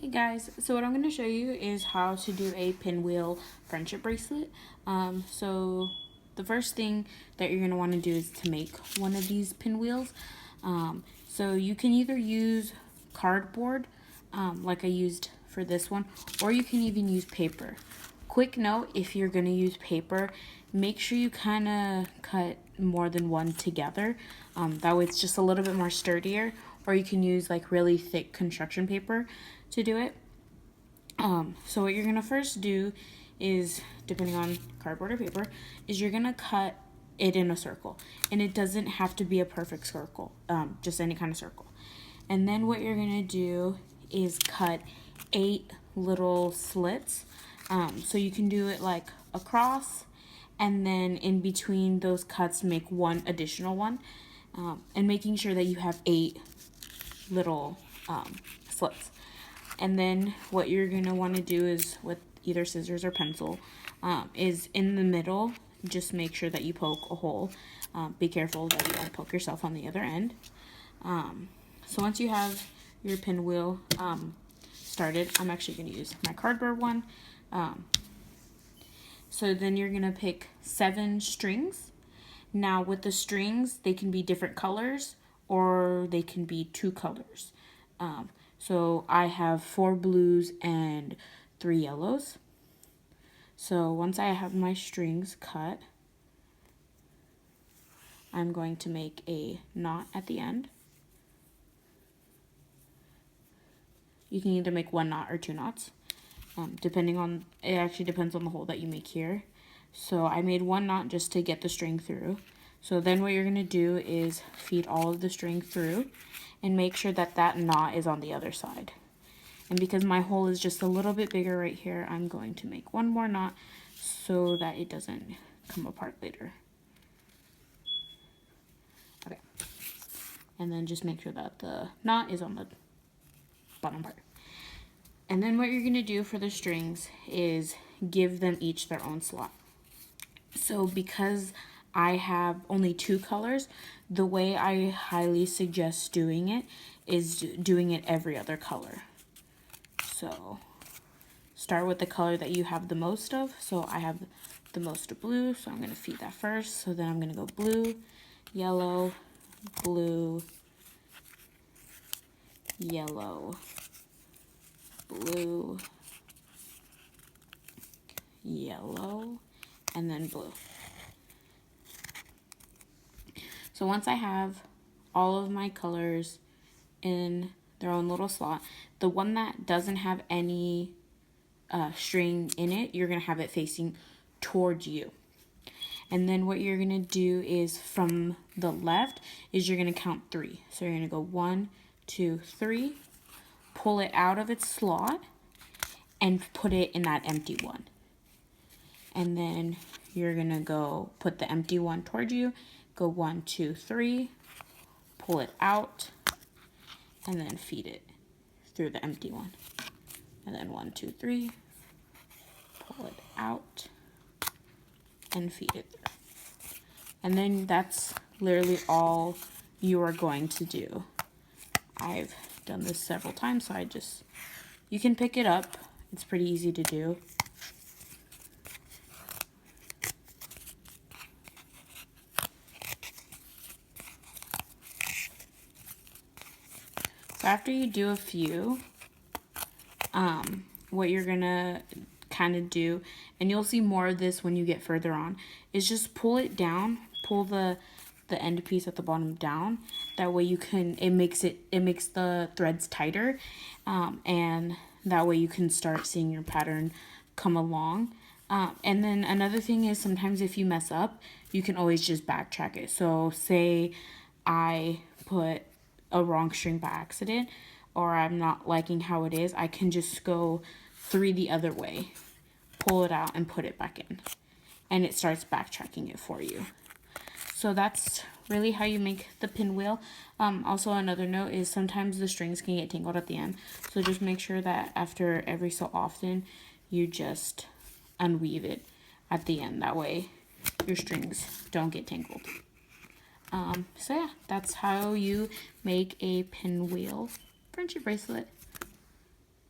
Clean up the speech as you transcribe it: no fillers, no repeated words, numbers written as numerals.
Hey guys, so what I'm going to show you is how to do a pinwheel friendship bracelet. So the first thing that you're going to want to do is to make one of these pinwheels. So you can either use cardboard, like I used for this one, or you can even use paper. Quick note, if you're going to use paper, make sure you kind of cut more than one together. That way it's just a little bit more sturdier, or you can use like really thick construction paper to do it. So what you're gonna first do is, depending on cardboard or paper, is you're gonna cut it in a circle, and it doesn't have to be a perfect circle, just any kind of circle. And then what you're gonna do is cut 8 little slits. So you can do it like across, and then in between those cuts make one additional one, and making sure that you have 8 little slits. And then what you're going to want to do is, with either scissors or pencil, is in the middle, just make sure that you poke a hole. Be careful that you don't poke yourself on the other end. So once you have your pinwheel started, I'm actually going to use my cardboard one. So then you're going to pick 7 strings. Now with the strings, they can be different colors or they can be 2 colors. So I have 4 blues and 3 yellows. So once I have my strings cut, I'm going to make a knot at the end. You can either make 1 knot or 2 knots, depending on, it actually depends on the hole that you make here. So I made 1 knot just to get the string through. So then what you're going to do is feed all of the string through and make sure that that knot is on the other side. And because my hole is just a little bit bigger right here, I'm going to make 1 more knot so that it doesn't come apart later. Okay. And then just make sure that the knot is on the bottom part. And then what you're going to do for the strings is give them each their own slot. So because I have only 2 colors, the way I highly suggest doing it is doing it every other color. So start with the color that you have the most of. So I have the most of blue, so I'm going to feed that first. So then I'm going to go blue, yellow, blue, yellow, blue, yellow, and then blue. So once I have all of my colors in their own little slot, the one that doesn't have any string in it, you're going to have it facing towards you. And then what you're going to do is, from the left, is you're going to count 3. So you're going to go 1, 2, 3, pull it out of its slot, and put it in that empty one. And then you're going to go put the empty one towards you, go 1, 2, 3, pull it out, and then feed it through the empty one. And then 1, 2, 3, pull it out, and feed it through. And then that's literally all you are going to do. I've done this several times, so you can pick it up. It's pretty easy to do. So after you do a few, what you're gonna kind of do, and you'll see more of this when you get further on, is just pull it down, pull the end piece at the bottom down. That way it makes the threads tighter, and that way you can start seeing your pattern come along. And then another thing is, sometimes if you mess up, you can always just backtrack it. So say I put a wrong string by accident, or I'm not liking how it is, I can just go 3 the other way, pull it out, and put it back in, and it starts backtracking it for you. So that's really how you make the pinwheel. Also, another note is sometimes the strings can get tangled at the end, so just make sure that after every so often you just unweave it at the end. That way your strings don't get tangled. So yeah, that's how you make a pinwheel friendship bracelet.